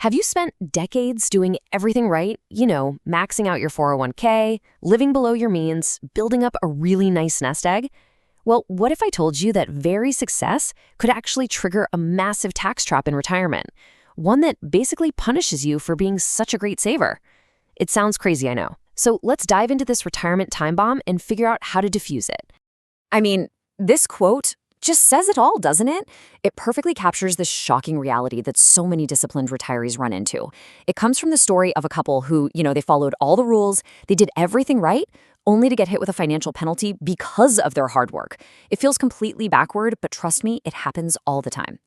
Have you spent decades doing everything right? Maxing out your 401k, living below your means, building up a really nice nest egg? Well, what if I told you that very success could actually trigger a massive tax trap in retirement? One that basically punishes you for being such a great saver. It sounds crazy, I know. So let's dive into this retirement time bomb and figure out how to defuse it. I mean, this quote just says it all, doesn't it? It perfectly captures the shocking reality that so many disciplined retirees run into. It comes from the story of a couple who, they followed all the rules, they did everything right, only to get hit with a financial penalty because of their hard work. It feels completely backward, but trust me, it happens all the time.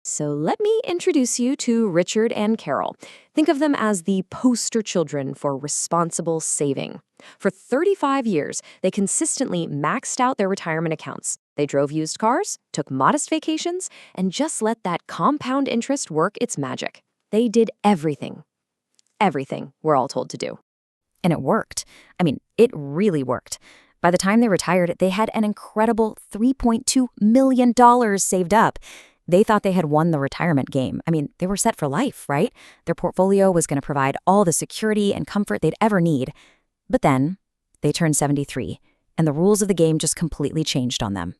So let me introduce you to Richard and Carol. Think of them as the poster children for responsible saving. For 35 years, they consistently maxed out their retirement accounts. They drove used cars, took modest vacations, and just let that compound interest work its magic. They did everything. Everything we're all told to do. And it worked. It really worked. By the time they retired, they had an incredible $3.2 million saved up. They thought they had won the retirement game. They were set for life, right? Their portfolio was going to provide all the security and comfort they'd ever need. But then they turned 73, and the rules of the game just completely changed on them.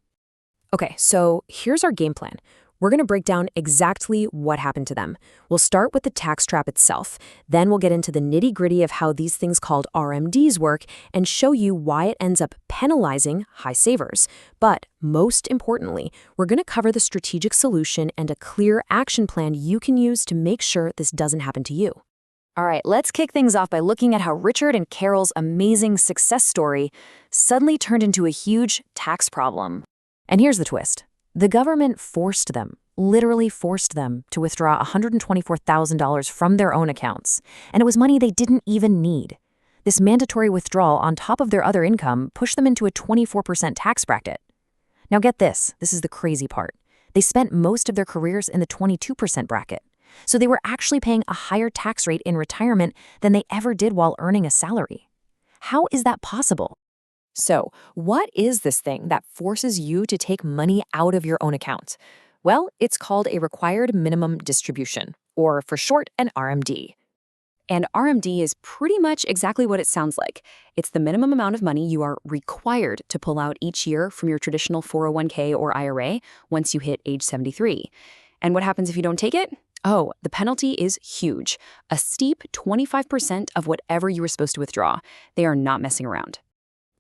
Okay, so here's our game plan. We're going to break down exactly what happened to them. We'll start with the tax trap itself. Then we'll get into the nitty-gritty of how these things called RMDs work and show you why it ends up penalizing high savers. But most importantly, we're going to cover the strategic solution and a clear action plan you can use to make sure this doesn't happen to you. All right, let's kick things off by looking at how Richard and Carol's amazing success story suddenly turned into a huge tax problem. And here's the twist. The government forced them, literally forced them, to withdraw $124,000 from their own accounts. And it was money they didn't even need. This mandatory withdrawal on top of their other income pushed them into a 24% tax bracket. Now get this. This is the crazy part. They spent most of their careers in the 22% bracket. So they were actually paying a higher tax rate in retirement than they ever did while earning a salary. How is that possible? So, what is this thing that forces you to take money out of your own account? Well, it's called a required minimum distribution, or for short, an RMD. And RMD is pretty much exactly what it sounds like. It's the minimum amount of money you are required to pull out each year from your traditional 401k or IRA once you hit age 73. And what happens if you don't take it? Oh, the penalty is huge. A steep 25% of whatever you were supposed to withdraw. They are not messing around.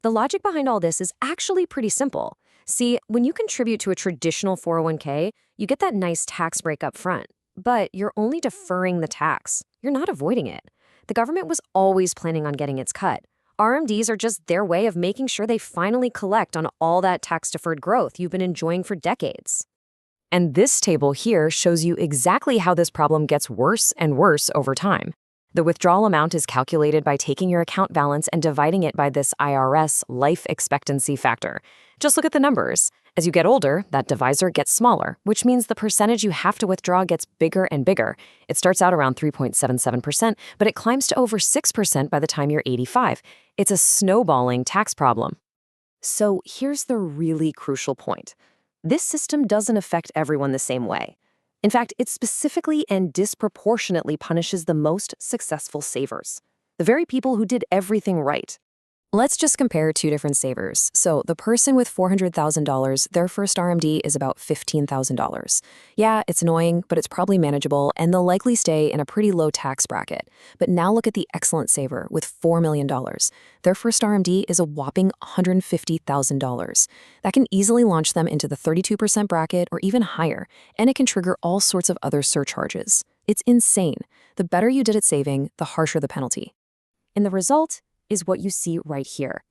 The logic behind all this is actually pretty simple. See, when you contribute to a traditional 401k, you get that nice tax break up front. But you're only deferring the tax. You're not avoiding it. The government was always planning on getting its cut. RMDs are just their way of making sure they finally collect on all that tax-deferred growth you've been enjoying for decades. And this table here shows you exactly how this problem gets worse and worse over time. The withdrawal amount is calculated by taking your account balance and dividing it by this IRS life expectancy factor. Just look at the numbers. As you get older, that divisor gets smaller, which means the percentage you have to withdraw gets bigger and bigger. It starts out around 3.77%, but it climbs to over 6% by the time you're 85. It's a snowballing tax problem. So here's the really crucial point. This system doesn't affect everyone the same way. In fact, it specifically and disproportionately punishes the most successful savers, the very people who did everything right. Let's just compare two different savers. So the person with $400,000, their first RMD is about $15,000. Yeah, it's annoying, but it's probably manageable, and they'll likely stay in a pretty low tax bracket. But now look at the excellent saver with $4 million. Their first RMD is a whopping $150,000. That can easily launch them into the 32% bracket or even higher, and it can trigger all sorts of other surcharges. It's insane. The better you did at saving, the harsher the penalty. And the result is what you see right here.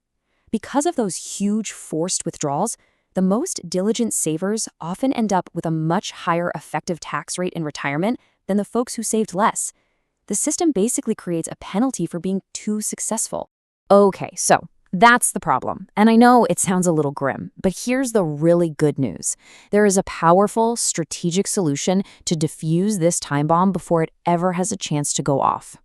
Because of those huge forced withdrawals, the most diligent savers often end up with a much higher effective tax rate in retirement than the folks who saved less. The system basically creates a penalty for being too successful. Okay, so that's the problem. And I know it sounds a little grim, but here's the really good news. There is a powerful, strategic solution to defuse this time bomb before it ever has a chance to go off.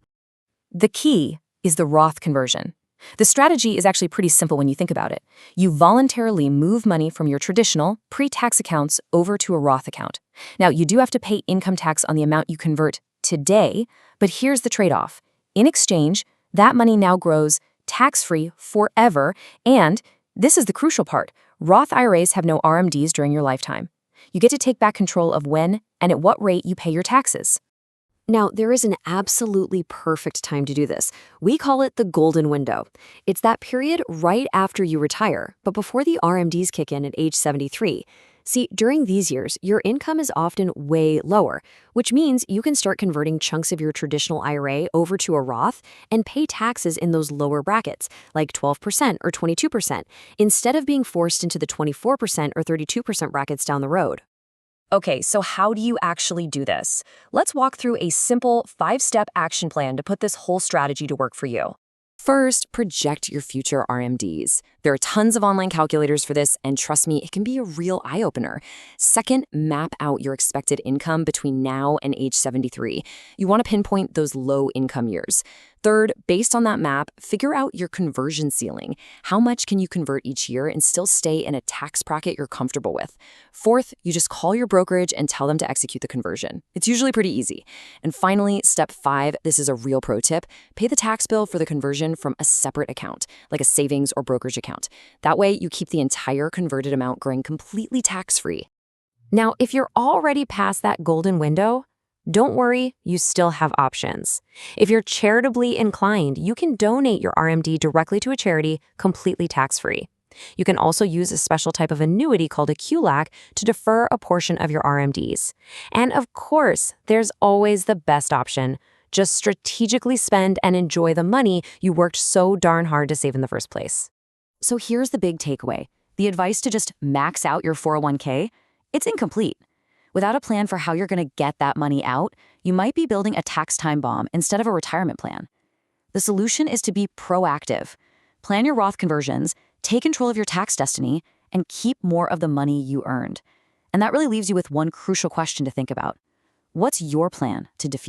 The key is the Roth conversion. The strategy is actually pretty simple when you think about it. You voluntarily move money from your traditional, pre-tax accounts over to a Roth account. Now, you do have to pay income tax on the amount you convert today, but here's the trade-off. In exchange, that money now grows tax-free forever, and this is the crucial part. Roth IRAs have no RMDs during your lifetime. You get to take back control of when and at what rate you pay your taxes. Now, there is an absolutely perfect time to do this. We call it the golden window. It's that period right after you retire, but before the RMDs kick in at age 73. See, during these years, your income is often way lower, which means you can start converting chunks of your traditional IRA over to a Roth and pay taxes in those lower brackets, like 12% or 22%, instead of being forced into the 24% or 32% brackets down the road. Okay, so how do you actually do this? Let's walk through a simple 5-step action plan to put this whole strategy to work for you. First, project your future RMDs. There are tons of online calculators for this, and trust me, it can be a real eye-opener. Second, map out your expected income between now and age 73. You want to pinpoint those low-income years. Third, based on that map, figure out your conversion ceiling. How much can you convert each year and still stay in a tax bracket you're comfortable with? Fourth, you just call your brokerage and tell them to execute the conversion. It's usually pretty easy. And finally, step 5, this is a real pro tip, pay the tax bill for the conversion from a separate account, like a savings or brokerage account. That way, you keep the entire converted amount growing completely tax-free. Now, if you're already past that golden window, don't worry, you still have options. If you're charitably inclined, you can donate your RMD directly to a charity completely tax-free. You can also use a special type of annuity called a QLAC to defer a portion of your RMDs. And of course, there's always the best option. Just strategically spend and enjoy the money you worked so darn hard to save in the first place. So here's the big takeaway. The advice to just max out your 401k, it's incomplete. Without a plan for how you're going to get that money out, you might be building a tax time bomb instead of a retirement plan. The solution is to be proactive. Plan your Roth conversions, take control of your tax destiny, and keep more of the money you earned. And that really leaves you with one crucial question to think about. What's your plan to defeat